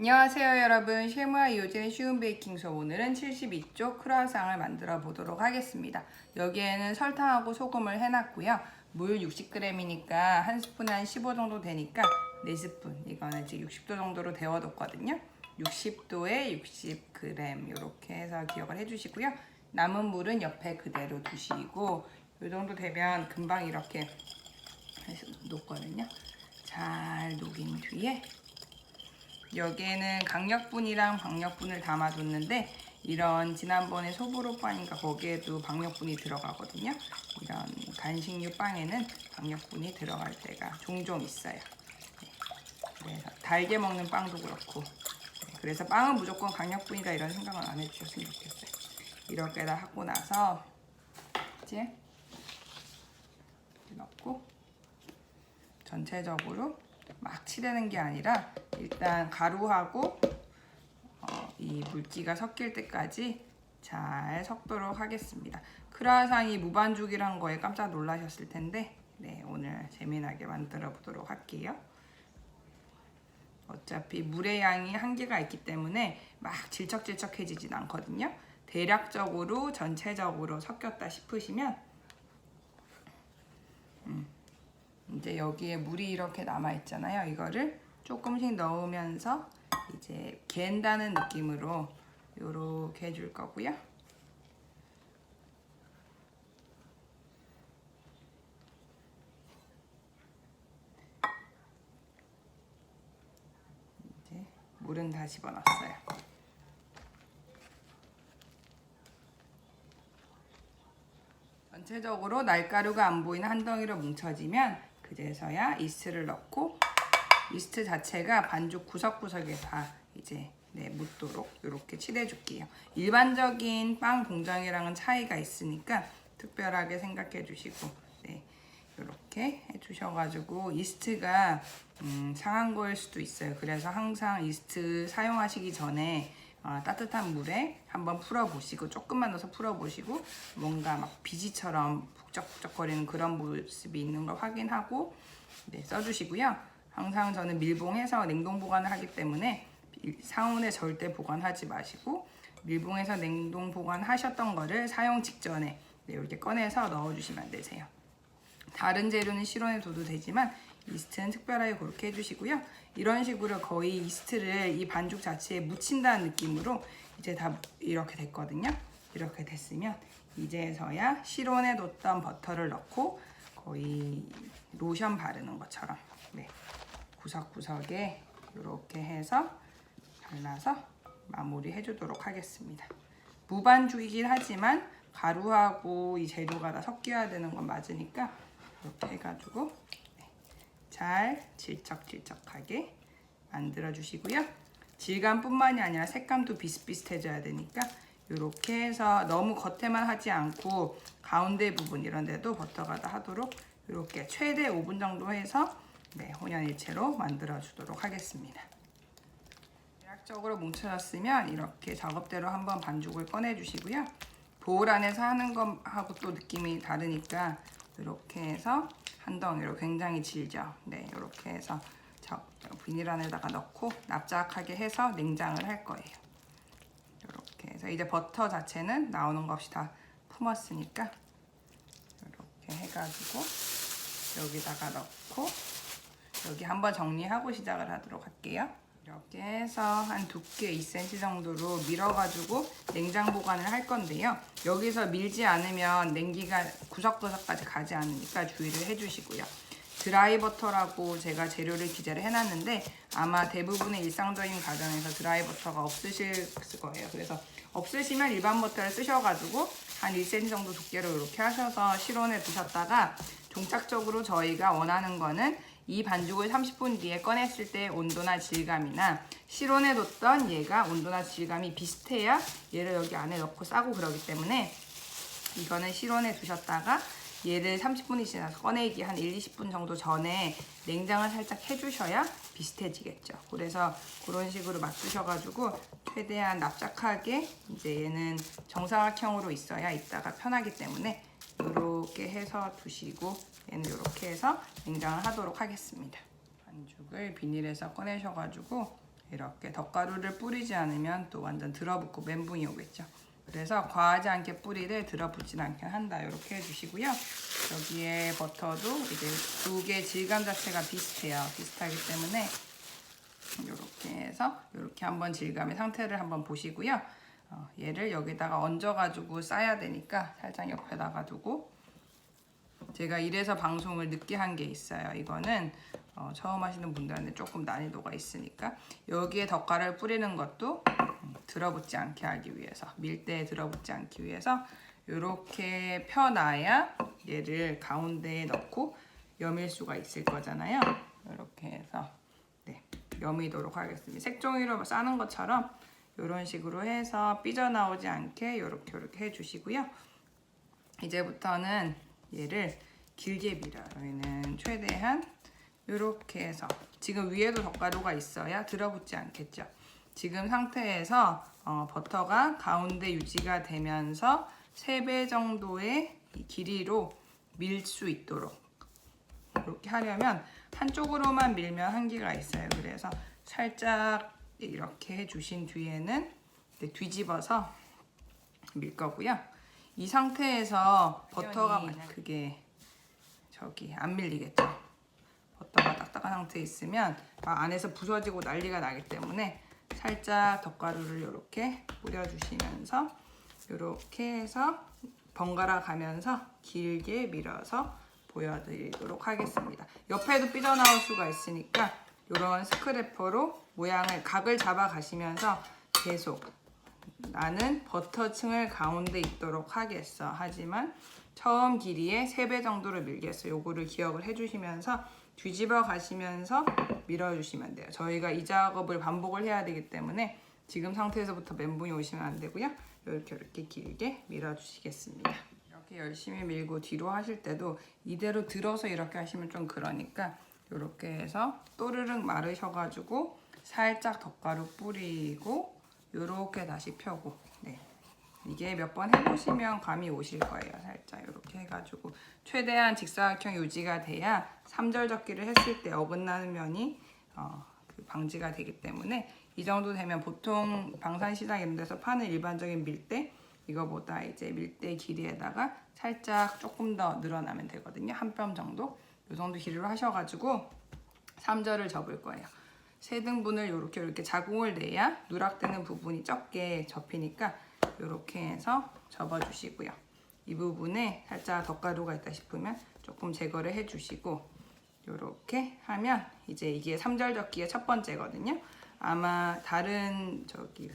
안녕하세요 여러분, 쉐무와 이효진의 쉬운 베이킹 수업. 오늘은 72쪽 크루아상을 만들어 보도록 하겠습니다. 여기에는 설탕하고 소금을 해놨고요. 물 60g이니까 한 스푼에 한 15 정도 되니까 4스푼, 이거는 지금 60도 정도로 데워뒀거든요. 60도에 60g 이렇게 해서 기억을 해주시고요. 남은 물은 옆에 그대로 두시고, 이 정도 되면 금방 이렇게 해서 녹거든요. 잘 녹인 뒤에 여기에는 강력분이랑 박력분을 담아뒀는데, 이런 지난번에 소보로 빵인가 거기에도 박력분이 들어가거든요. 이런 간식류 빵에는 박력분이 들어갈 때가 종종 있어요. 그래서 달게 먹는 빵도 그렇고, 그래서 빵은 무조건 강력분이다 이런 생각은 안 해주셨으면 좋겠어요. 이렇게 다 하고 나서 이제 넣고 전체적으로 막 치대는 게 아니라 일단 가루하고 이 물기가 섞일 때까지 잘 섞도록 하겠습니다. 크루아상이 무반죽이란 거에 깜짝 놀라셨을 텐데, 오늘 재미나게 만들어 보도록 할게요. 어차피 물의 양이 한계가 있기 때문에 막 질척질척해지진 않거든요. 대략적으로 전체적으로 섞였다 싶으시면 이제 여기에 물이 이렇게 남아있잖아요. 이거를 조금씩 넣으면서 이제 갠다는 느낌으로 이렇게 해줄 거고요. 이제 물은 다 집어넣었어요. 전체적으로 날가루가 안 보이는 한 덩이로 뭉쳐지면 그제서야 이스트를 넣고, 이스트 자체가 반죽 구석구석에 다 이제 묻도록 이렇게 칠해줄게요. 일반적인 빵 공정이랑은 차이가 있으니까 특별하게 생각해 주시고, 이렇게 해주셔가지고, 이스트가 상한 거일 수도 있어요. 그래서 항상 이스트 사용하시기 전에 따뜻한 물에 한번 풀어보시고, 조금만 넣어서 풀어보시고, 뭔가 막 비지처럼 북적북적거리는 그런 모습이 있는 걸 확인하고 써주시고요. 항상 저는 밀봉해서 냉동 보관을 하기 때문에 상온에 절대 보관하지 마시고, 밀봉해서 냉동 보관하셨던 거를 사용 직전에 이렇게 꺼내서 넣어주시면 되세요. 다른 재료는 실온에 둬도 되지만 이스트는 특별하게 그렇게 해주시고요. 이런 식으로 거의 이스트를 이 반죽 자체에 묻힌다는 느낌으로 이제 다 이렇게 됐거든요. 이렇게 됐으면 이제서야 실온에 뒀던 버터를 넣고 거의 로션 바르는 것처럼 구석구석에 이렇게 해서 발라서 마무리 해주도록 하겠습니다. 무반죽이긴 하지만 가루하고 이 재료가 다 섞여야 되는 건 맞으니까 이렇게 해가지고 잘 질척질척하게 만들어 주시고요. 질감뿐만이 아니라 색감도 비슷비슷해져야 되니까 이렇게 해서 너무 겉에만 하지 않고 가운데 부분 이런 데도 버터가 다 하도록 이렇게 최대 5분 정도 해서 혼연일체로 만들어 주도록 하겠습니다. 대략적으로 뭉쳐졌으면 이렇게 작업대로 한번 반죽을 꺼내 주시고요. 보울 안에서 하는 것하고 또 느낌이 다르니까 이렇게 해서 한 덩이로, 굉장히 질죠. 이렇게 해서 비닐 안에다가 넣고 납작하게 해서 냉장을 할 거예요. 이렇게 해서 이제 버터 자체는 나오는 것 없이 다 품었으니까 이렇게 해가지고 여기다가 넣고 여기 한번 정리하고 시작을 하도록 할게요. 이렇게 해서 한 두께 2cm 정도로 밀어가지고 냉장 보관을 할 건데요. 여기서 밀지 않으면 냉기가 구석구석까지 가지 않으니까 주의를 해주시고요. 드라이 버터라고 제가 재료를 기재를 해놨는데 아마 대부분의 일상적인 가정에서 드라이 버터가 없으실 거예요. 그래서 없으시면 일반 버터를 쓰셔가지고 한 1cm 정도 두께로 이렇게 하셔서 실온에 두셨다가, 종착적으로 저희가 원하는 거는 이 반죽을 30분 뒤에 꺼냈을 때 온도나 질감이나 실온에 뒀던 얘가 온도나 질감이 비슷해야 얘를 여기 안에 넣고 싸고 그러기 때문에, 이거는 실온에 두셨다가 얘를 30분이 지나서 꺼내기 한 1-20분 정도 전에 냉장을 살짝 해주셔야 비슷해지겠죠. 그래서 그런 식으로 맞추셔가지고 최대한 납작하게, 이제 얘는 정사각형으로 있어야 이따가 편하기 때문에 이렇게 해서 두시고, 얘는 이렇게 해서 냉장을 하도록 하겠습니다. 반죽을 비닐에서 꺼내셔가지고 이렇게 덧가루를 뿌리지 않으면 또 완전 들어붙고 멘붕이 오겠죠. 그래서 과하지 않게 뿌리되 들어붙지 않게 한다. 이렇게 해주시고요. 여기에 버터도 이제 두 개 질감 자체가 비슷해요. 비슷하기 때문에 이렇게 해서 이렇게 한번 질감의 상태를 한번 보시고요. 얘를 여기다가 얹어가지고 싸야 되니까 살짝 옆에다가 두고, 제가 이래서 방송을 늦게 한 게 있어요. 이거는 처음 하시는 분들한테 조금 난이도가 있으니까 여기에 덧가루를 뿌리는 것도 들어붙지 않게 하기 위해서, 밀대에 들어붙지 않기 위해서 이렇게 펴놔야 얘를 가운데에 넣고 여밀 수가 있을 거잖아요. 이렇게 해서 여미도록 하겠습니다. 색종이로 싸는 것처럼 이런 식으로 해서 삐져나오지 않게 이렇게 해주시고요. 이제부터는 얘를 길게 밀어요. 얘는 최대한 이렇게 해서, 지금 위에도 덧가루가 있어야 들어붙지 않겠죠. 지금 상태에서 버터가 가운데 유지가 되면서 3배 정도의 길이로 밀 수 있도록 이렇게 하려면 한쪽으로만 밀면 한계가 있어요. 그래서 살짝 이렇게 해주신 뒤에는 뒤집어서 밀 거고요. 이 상태에서 버터가 만약 그게 안 밀리겠죠. 버터가 딱딱한 상태에 있으면 안에서 부서지고 난리가 나기 때문에 살짝 덧가루를 이렇게 뿌려주시면서 이렇게 해서 번갈아 가면서 길게 밀어서 보여드리도록 하겠습니다. 옆에도 삐져나올 수가 있으니까 이런 스크래퍼로 모양을, 각을 잡아 가시면서 계속 나는 버터층을 가운데 있도록 하겠어. 하지만 처음 길이의 3배 정도를 밀겠어. 요거를 기억을 해주시면서 뒤집어 가시면서 밀어주시면 돼요. 저희가 이 작업을 반복을 해야 되기 때문에 지금 상태에서부터 멘붕이 오시면 안 되고요. 이렇게 길게 밀어주시겠습니다. 이렇게 열심히 밀고 뒤로 하실 때도 이대로 들어서 이렇게 하시면 좀 그러니까 이렇게 해서 또르륵 마르셔가지고 살짝 덧가루 뿌리고 이렇게 다시 펴고, 이게 몇 번 해보시면 감이 오실 거예요. 살짝 이렇게 해가지고 최대한 직사각형 유지가 돼야 3절 접기를 했을 때 어긋나는 면이 방지가 되기 때문에 이 정도 되면 보통 방산시장 이런 데서 파는 일반적인 밀대, 이거보다 이제 밀대 길이에다가 살짝 조금 더 늘어나면 되거든요. 한 뼘 정도? 이 정도 길이로 하셔가지고 3절을 접을 거예요. 3등분을 이렇게 자궁을 내야 누락되는 부분이 적게 접히니까 이렇게 해서 접어주시고요. 이 부분에 살짝 덧가루가 있다 싶으면 조금 제거를 해주시고, 이렇게 하면 이제 이게 3절 접기의 첫 번째거든요. 아마 다른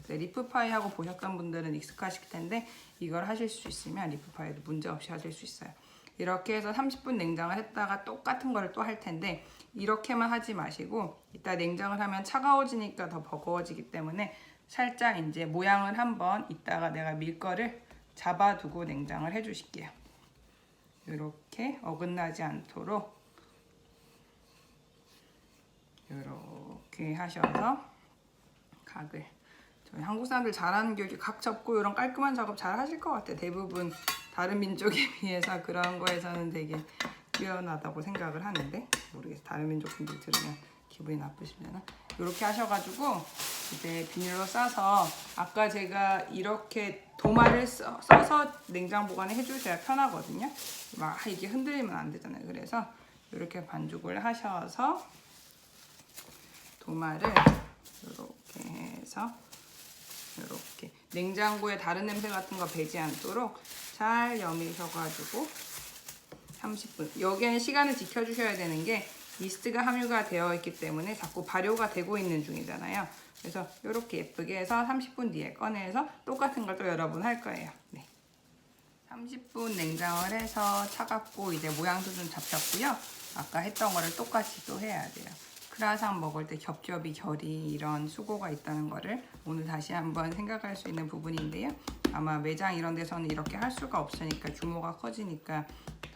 리프파이 하고 보셨던 분들은 익숙하실 텐데 이걸 하실 수 있으면 리프파이도 문제 없이 하실 수 있어요. 이렇게 해서 30분 냉장을 했다가 똑같은 거를 또 할 텐데 이렇게만 하지 마시고 이따 냉장을 하면 차가워지니까 더 버거워지기 때문에 살짝 이제 모양을 한번 이따가 내가 밀 거를 잡아두고 냉장을 해주실게요. 이렇게 어긋나지 않도록 이렇게 하셔서 각을, 저희 한국 사람들 잘하는 게 이렇게 각 접고 이런 깔끔한 작업 잘 하실 것 같아요. 대부분 다른 민족에 비해서 그런 거에서는 되게 뛰어나다고 생각을 하는데, 모르겠어요. 다른 민족 분들 들으면 기분이 나쁘시려나? 이렇게 하셔가지고 이제 비닐로 싸서, 아까 제가 이렇게 도마를 써서 냉장 보관을 해주셔야 편하거든요. 막 이게 흔들리면 안 되잖아요. 그래서 이렇게 반죽을 하셔서 도마를 이렇게 해서 이렇게 냉장고에 다른 냄새 같은 거 배지 않도록 잘 여미셔가지고 30분. 여기에는 시간을 지켜주셔야 되는 게 이스트가 함유가 되어 있기 때문에 자꾸 발효가 되고 있는 중이잖아요. 그래서 이렇게 예쁘게 해서 30분 뒤에 꺼내서 똑같은 걸 또 여러분 할 거예요. 30분 냉장을 해서 차갑고 이제 모양도 좀 잡혔고요. 아까 했던 거를 똑같이 또 해야 돼요. 크라상 먹을 때 겹겹이 결이 이런 수고가 있다는 거를 오늘 다시 한번 생각할 수 있는 부분인데요. 아마 매장 이런 데서는 이렇게 할 수가 없으니까, 규모가 커지니까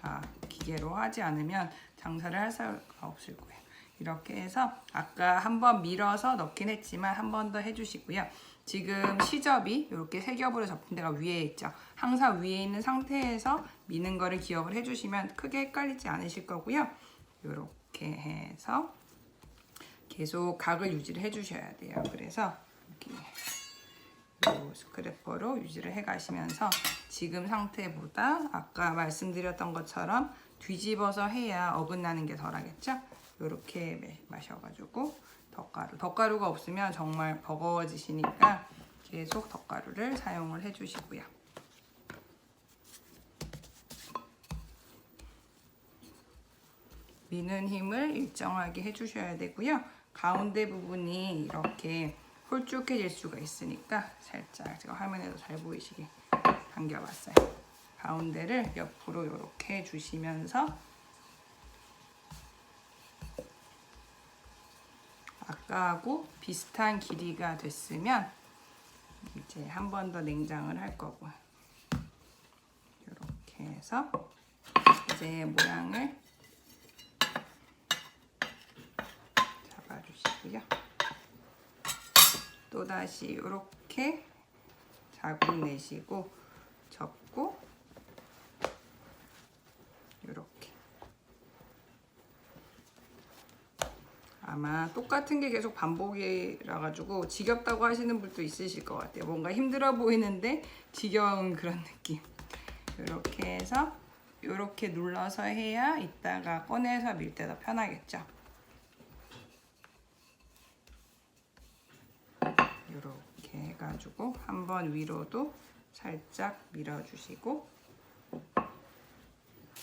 다 기계로 하지 않으면 장사를 할 수가 없을 거예요. 이렇게 해서 아까 한번 밀어서 넣긴 했지만 한 번 더 해주시고요. 지금 시접이 이렇게 세 겹으로 접힌 데가 위에 있죠. 항상 위에 있는 상태에서 미는 거를 기억을 해주시면 크게 헷갈리지 않으실 거고요. 이렇게 해서 계속 각을 유지를 해주셔야 돼요. 그래서 여기 이 스크래퍼로 유지를 해가시면서 지금 상태보다 아까 말씀드렸던 것처럼 뒤집어서 해야 어긋나는 게 덜하겠죠? 이렇게 마셔가지고 덧가루가 없으면 정말 버거워지시니까 계속 덧가루를 사용을 해주시고요. 미는 힘을 일정하게 해주셔야 되고요. 가운데 부분이 이렇게 홀쭉해질 수가 있으니까 살짝 제가 화면에도 잘 보이시게 당겨봤어요. 가운데를 옆으로 이렇게 해주시면서 아까하고 비슷한 길이가 됐으면 이제 한 번 더 냉장을 할 거고 이렇게 해서 이제 모양을 잡아주시고요. 또다시 이렇게 자국 내시고 접고 이렇게 아마 똑같은 게 계속 반복이라 가지고 지겹다고 하시는 분도 있으실 것 같아요. 뭔가 힘들어 보이는데 지겨운 그런 느낌. 이렇게 해서 이렇게 눌러서 해야 이따가 꺼내서 밀 때 더 편하겠죠. 이렇게 해가지고 한번 위로도 살짝 밀어주시고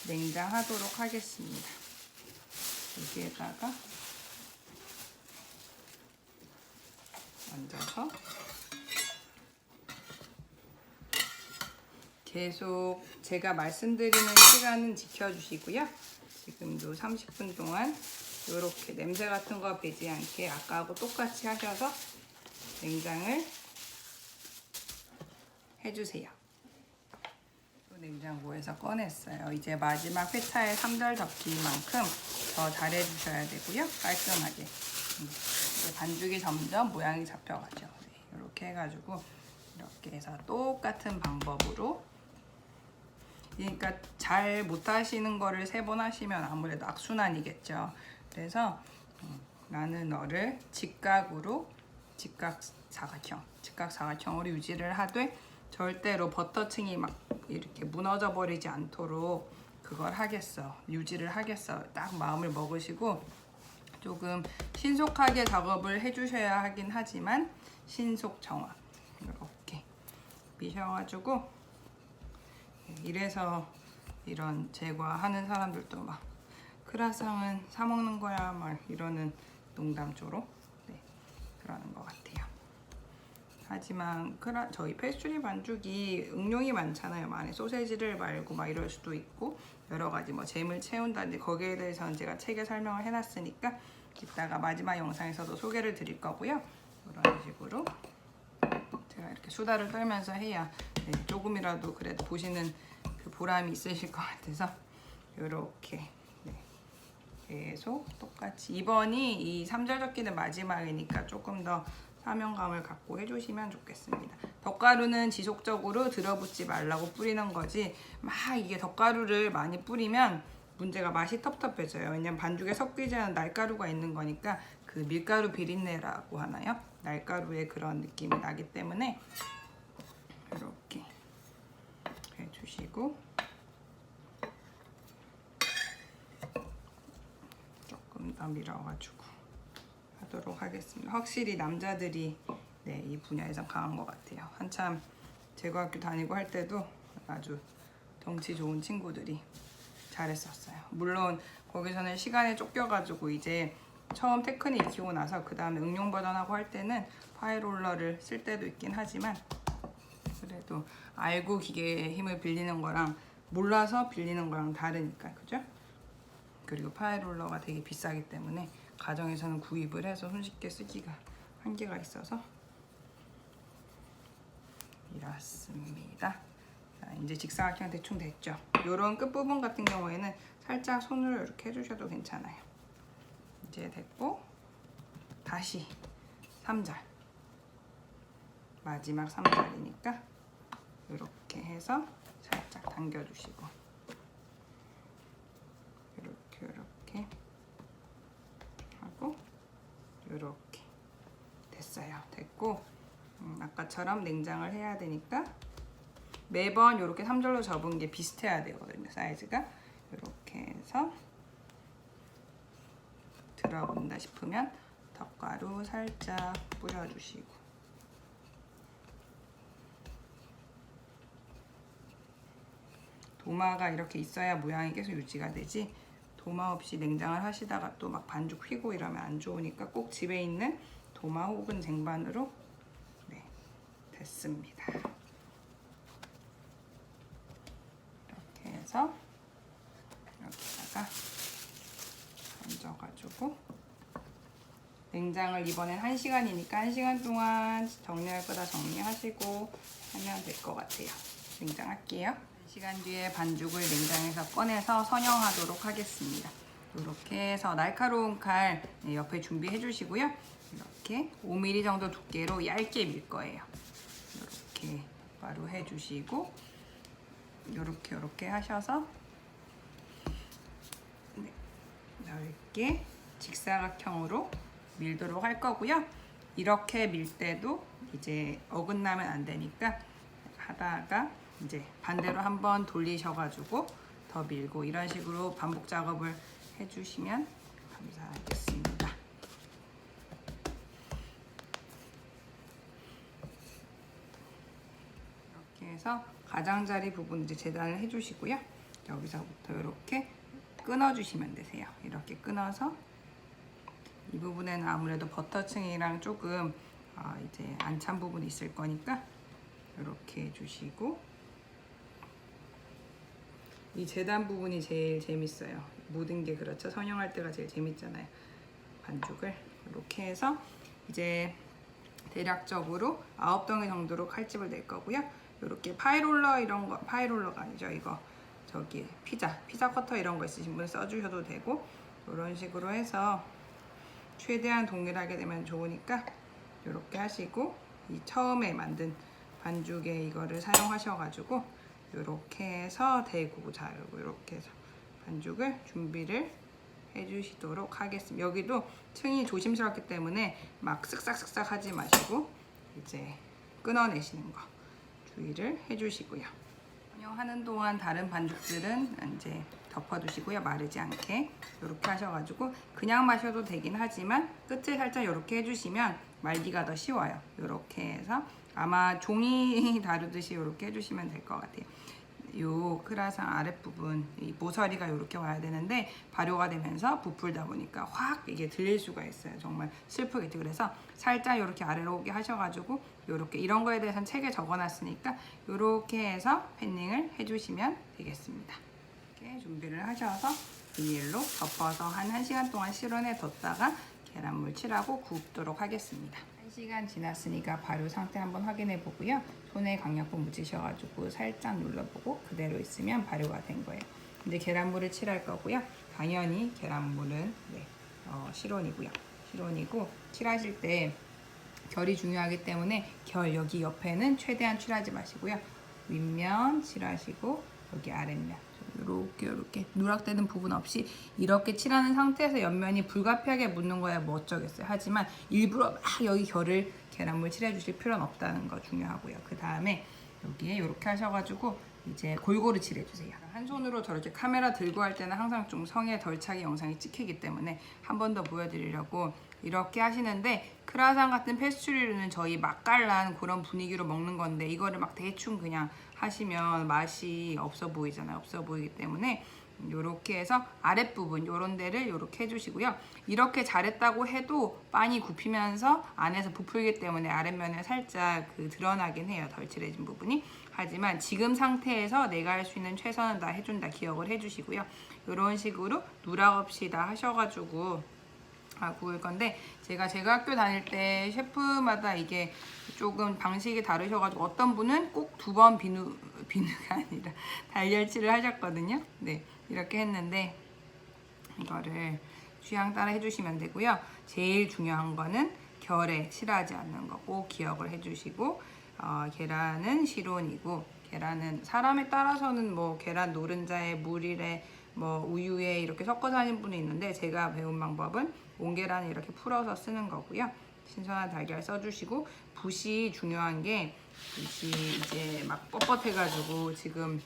냉장하도록 하겠습니다. 여기에다가 얹어서 계속 제가 말씀드리는 시간은 지켜주시고요. 지금도 30분 동안 이렇게 냄새 같은 거 배지 않게 아까하고 똑같이 하셔서 냉장을 해주세요. 냉장고에서 꺼냈어요. 이제 마지막 회차의 3절 접기만큼 더 잘해주셔야 되고요. 깔끔하게. 반죽이 점점 모양이 잡혀가죠. 이렇게 해가지고 이렇게 해서 똑같은 방법으로, 그러니까 잘 못하시는 거를 3번 하시면 아무래도 악순환이겠죠. 그래서 나는 너를 직각으로 직각 사각형으로 유지를 하되 절대로 버터층이 막 이렇게 무너져 버리지 않도록 그걸 하겠어, 유지를 하겠어, 딱 마음을 먹으시고 조금 신속하게 작업을 해주셔야 하긴 하지만 신속정확 이렇게 미셔가지고, 이래서 이런 제과하는 사람들도 막 크라상은 사 먹는 거야 막 이러는 농담조로 그러는 것 같아요. 하지만 저희 페스츄리 반죽이 응용이 많잖아요. 안에 소세지를 말고 막 이럴 수도 있고 여러 가지 뭐 잼을 채운다든지, 거기에 대해서는 제가 책에 설명을 해놨으니까 이따가 마지막 영상에서도 소개를 드릴 거고요. 이런 식으로 제가 이렇게 수다를 떨면서 해야 조금이라도 그래도 보시는 그 보람이 있으실 것 같아서 이렇게 계속 똑같이, 이번이 이 3절 접기는 마지막이니까 조금 더 사명감을 갖고 해주시면 좋겠습니다. 덧가루는 지속적으로 들어붙지 말라고 뿌리는 거지, 막 이게 덧가루를 많이 뿌리면 문제가 맛이 텁텁해져요. 왜냐면 반죽에 섞이지 않은 날가루가 있는 거니까 그 밀가루 비린내라고 하나요? 날가루의 그런 느낌이 나기 때문에 이렇게 해주시고 조금 더 밀어가지고 하도록 하겠습니다. 확실히 남자들이 이 분야에서 강한 것 같아요. 한참 제과학교 다니고 할 때도 아주 덩치 좋은 친구들이 잘했었어요. 물론 거기서는 시간에 쫓겨가지고 이제 처음 테크닉 익히고 나서 그 다음에 응용 버전하고 할 때는 파이롤러를 쓸 때도 있긴 하지만, 그래도 알고 기계의 힘을 빌리는 거랑 몰라서 빌리는 거랑 다르니까, 그죠? 그리고 파이롤러가 되게 비싸기 때문에 가정에서는 구입을 해서 손쉽게 쓰기가 한계가 있어서 이렇습니다. 자, 이제 직사각형 대충 됐죠? 이런 끝부분 같은 경우에는 살짝 손으로 이렇게 해주셔도 괜찮아요. 이제 됐고, 다시 3절 마지막 3절이니까 이렇게 해서 살짝 당겨주시고 이렇게 하고 이렇게 됐어요. 됐고 아까처럼 냉장을 해야 되니까 매번 이렇게 3절로 접은 게 비슷해야 되거든요. 사이즈가 이렇게 해서 들어온다 싶으면 덧가루 살짝 뿌려주시고 도마가 이렇게 있어야 모양이 계속 유지가 되지 도마 없이 냉장을 하시다가 또 막 반죽 휘고 이러면 안 좋으니까 꼭 집에 있는 도마 혹은 쟁반으로 네, 됐습니다. 이렇게 해서 여기다가 얹어가지고 냉장을 이번엔 1시간이니까 1시간 동안 정리할 거 다 정리하시고 하면 될 것 같아요. 냉장할게요. 1시간 뒤에 반죽을 냉장에서 꺼내서 선형하도록 하겠습니다. 이렇게 해서 날카로운 칼 옆에 준비해 주시고요. 이렇게 5mm 정도 두께로 얇게 밀 거예요. 이렇게 바로 해주시고 이렇게 하셔서 네, 넓게 직사각형으로 밀도록 할 거고요. 이렇게 밀 때도 이제 어긋나면 안 되니까 하다가 이제 반대로 한번 돌리셔가지고 더 밀고 이런 식으로 반복 작업을 해주시면 감사하겠습니다. 이렇게 해서 가장자리 부분 이제 재단을 해주시고요. 여기서부터 이렇게 끊어주시면 되세요. 이렇게 끊어서 이 부분에는 아무래도 버터층이랑 조금 이제 안 찬 부분이 있을 거니까 이렇게 해주시고 이 재단 부분이 제일 재밌어요. 모든 게 그렇죠. 선형할 때가 제일 재밌잖아요. 반죽을 이렇게 해서 이제 대략적으로 9덩이 정도로 칼집을 낼 거고요. 이렇게 파이롤러 이런 거 파이롤러가 아니죠. 이거 저기 피자 커터 이런 거 있으신 분은 써주셔도 되고 이런 식으로 해서 최대한 동일하게 되면 좋으니까 이렇게 하시고 이 처음에 만든 반죽에 이거를 사용하셔가지고 이렇게 해서 대고 자르고 이렇게 해서 반죽을 준비를 해주시도록 하겠습니다. 여기도 층이 조심스럽기 때문에 막 쓱싹쓱싹 하지 마시고 이제 끊어내시는 거 주의를 해주시고요. 하는 동안 다른 반죽들은 이제 덮어두시고요. 마르지 않게 이렇게 하셔가지고 그냥 마셔도 되긴 하지만 끝을 살짝 이렇게 해주시면 말기가 더 쉬워요. 이렇게 해서 아마 종이 다루듯이 이렇게 해주시면 될 것 같아요. 요 크라상 아랫부분 이 모서리가 이렇게 와야 되는데 발효가 되면서 부풀다 보니까 확 이게 들릴 수가 있어요. 정말 슬프겠죠. 그래서 살짝 이렇게 아래로 오게 하셔가지고 이렇게 이런 거에 대해서는 책에 적어놨으니까 이렇게 해서 팬닝을 해주시면 되겠습니다. 이렇게 준비를 하셔서 비닐로 덮어서 한 1시간 동안 실온에 뒀다가 계란물 칠하고 굽도록 하겠습니다. 1시간 지났으니까 발효 상태 한번 확인해 보고요. 손에 강력분 묻히셔가지고 살짝 눌러보고 그대로 있으면 발효가 된 거예요. 이제 계란물을 칠할 거고요. 당연히 계란물은 실온이고요. 실온이고 칠하실 때 결이 중요하기 때문에 결 여기 옆에는 최대한 칠하지 마시고요. 윗면 칠하시고 여기 아랫면 이렇게 누락되는 부분 없이 이렇게 칠하는 상태에서 옆면이 불가피하게 묻는 거야 뭐 어쩌겠어요. 하지만 일부러 막 여기 결을 계란물 칠해 주실 필요는 없다는 거 중요하고요. 그 다음에 여기에 이렇게 하셔가지고 이제 골고루 칠해 주세요. 한 손으로 저렇게 카메라 들고 할 때는 항상 좀 성에 덜 차게 영상이 찍히기 때문에 한 번 더 보여드리려고 이렇게 하시는데 크라상 같은 페스츄리는 저희 맛깔난 그런 분위기로 먹는 건데 이거를 막 대충 그냥 하시면 맛이 없어 보이잖아요. 없어 보이기 때문에 이렇게 해서 아랫부분 요런 데를 이렇게 해주시고요. 이렇게 잘했다고 해도 빵이 굽히면서 안에서 부풀기 때문에 아랫면에 살짝 드러나긴 해요. 덜 칠해진 부분이. 하지만 지금 상태에서 내가 할 수 있는 최선은 다 해준다 기억을 해주시고요. 이런 식으로 누락 없이 다 하셔가지고 구울 건데 제가 학교 다닐 때 셰프마다 이게 조금 방식이 다르셔가지고 어떤 분은 꼭 2번 비누가 아니라 달걀칠을 하셨거든요. 네, 이렇게 했는데 이거를 취향 따라 해주시면 되고요. 제일 중요한 거는 결에 칠하지 않는 거 꼭 기억을 해주시고 계란은 실온이고 계란은 사람에 따라서는 뭐 계란 노른자에 물이래 뭐 우유에 이렇게 섞어서 하는 분이 있는데 제가 배운 방법은 몽계란을 이렇게 풀어서 쓰는 거고요. 신선한 달걀 써주시고, 붓이 중요한 게, 붓이 이제 막 뻣뻣해가지고 지금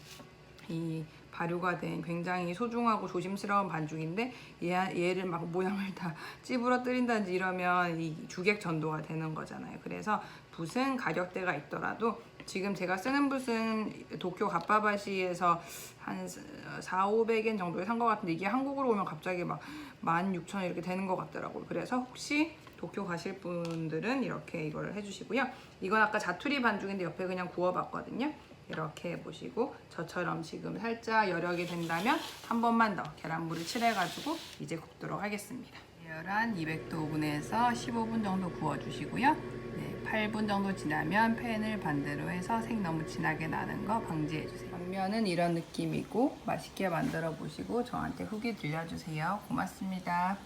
이 발효가 된 굉장히 소중하고 조심스러운 반죽인데, 얘를 막 모양을 다 찌부러뜨린다든지 이러면 이 주객 전도가 되는 거잖아요. 그래서 붓은 가격대가 있더라도, 지금 제가 쓰는 붓은 도쿄 갑바바시에서 한 4,500엔 정도에 산 것 같은데, 이게 한국으로 오면 갑자기 막 16,000원 이렇게 되는 것 같더라고요. 그래서 혹시 도쿄 가실 분들은 이렇게 이걸 해주시고요. 이건 아까 자투리 반죽인데 옆에 그냥 구워봤거든요. 이렇게 해보시고, 저처럼 지금 살짝 여력이 된다면 한 번만 더 계란물을 칠해가지고 이제 굽도록 하겠습니다. 열한 200도 오븐에서 15분 정도 구워주시고요. 8분 정도 지나면 팬을 반대로 해서 색 너무 진하게 나는 거 방지해주세요. 양면은 이런 느낌이고, 맛있게 만들어 보시고 저한테 후기 들려주세요. 고맙습니다.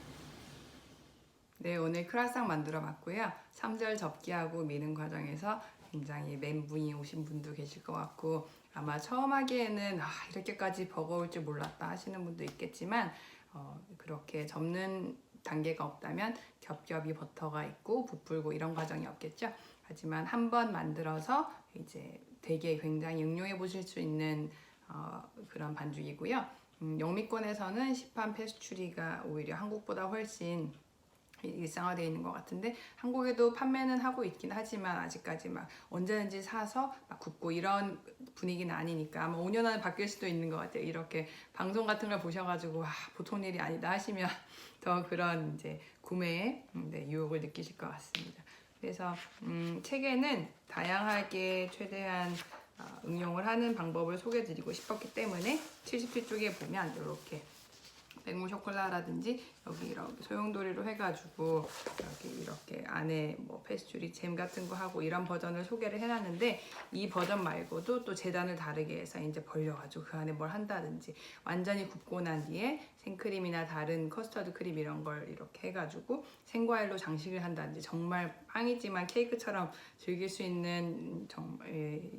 네, 오늘 크라상 만들어 봤고요. 3절 접기하고 미는 과정에서 굉장히 멘붕이 오신 분도 계실 것 같고, 아마 처음 하기에는 이렇게까지 버거울 줄 몰랐다 하시는 분도 있겠지만, 그렇게 접는 단계가 없다면 겹겹이 버터가 있고 부풀고 이런 과정이 없겠죠. 하지만 한번 만들어서 이제 되게 굉장히 응용해 보실 수 있는 그런 반죽이고요. 영미권에서는 시판 페스츄리가 오히려 한국보다 훨씬 일상화되어 있는 것 같은데, 한국에도 판매는 하고 있긴 하지만 아직까지 막 언제든지 사서 막 굽고 이런 분위기는 아니니까 아마 5년 안에 바뀔 수도 있는 것 같아요. 이렇게 방송 같은 걸 보셔가지고 보통 일이 아니다 하시면 더 그런 이제 구매에 유혹을 느끼실 것 같습니다. 그래서 책에는 다양하게 최대한 응용을 하는 방법을 소개해드리고 싶었기 때문에 77쪽에 보면 이렇게 백무 쇼콜라라든지 여기 이렇게 소용돌이로 해가지고 여기 이렇게 안에 뭐 페스츄리 잼 같은 거 하고 이런 버전을 소개를 해놨는데, 이 버전 말고도 또 재단을 다르게 해서 이제 벌려가지고 그 안에 뭘 한다든지, 완전히 굽고 난 뒤에 생크림이나 다른 커스터드 크림 이런 걸 이렇게 해가지고 생과일로 장식을 한다든지, 정말 빵이지만 케이크처럼 즐길 수 있는 정말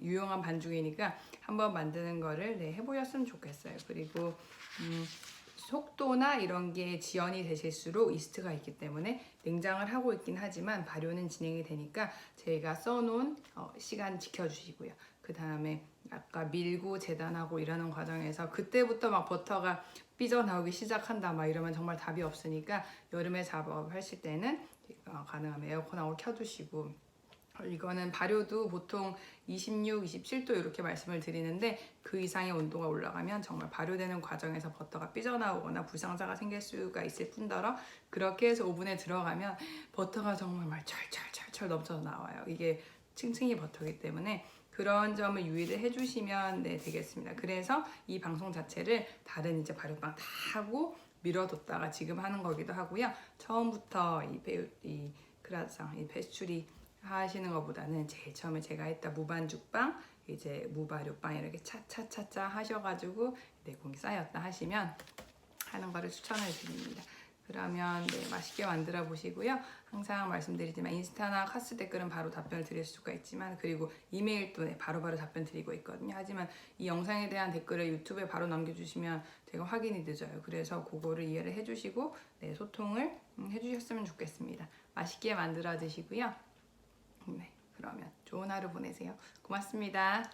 유용한 반죽이니까 한번 만드는 거를 해보셨으면 좋겠어요. 그리고 속도나 이런 게 지연이 되실수록 이스트가 있기 때문에 냉장을 하고 있긴 하지만 발효는 진행이 되니까 제가 써놓은 시간 지켜주시고요. 그 다음에 아까 밀고 재단하고 이러는 과정에서 그때부터 막 버터가 삐져나오기 시작한다 막 이러면 정말 답이 없으니까, 여름에 작업하실 때는 가능하면 에어컨을 켜두시고, 이거는 발효도 보통 26, 27도 이렇게 말씀을 드리는데, 그 이상의 온도가 올라가면 정말 발효되는 과정에서 버터가 삐져나오거나 불상사가 생길 수가 있을 뿐더러, 그렇게 해서 오븐에 들어가면 버터가 정말 막 철철철철 넘쳐서 나와요. 이게 층층이 버터이기 때문에 그런 점을 유의를 해주시면 되겠습니다. 그래서 이 방송 자체를 다른 이제 발효빵 다 하고 미뤄뒀다가 지금 하는 거기도 하고요. 처음부터 이 크라상, 이 페스츄리 하시는 것보다는 제일 처음에 제가 했던 무반죽빵, 이제 무발효빵 이렇게 차차차차 하셔가지고 내공이 쌓였다 하시면 하는 거를 추천을 드립니다. 그러면 맛있게 만들어 보시고요. 항상 말씀드리지만 인스타나 카스 댓글은 바로 답변을 드릴 수가 있지만, 그리고 이메일도 바로바로 답변 드리고 있거든요. 하지만 이 영상에 대한 댓글을 유튜브에 바로 남겨주시면 제가 확인이 늦어요. 그래서 그거를 이해를 해주시고 소통을 해주셨으면 좋겠습니다. 맛있게 만들어 드시고요. 그러면 좋은 하루 보내세요. 고맙습니다.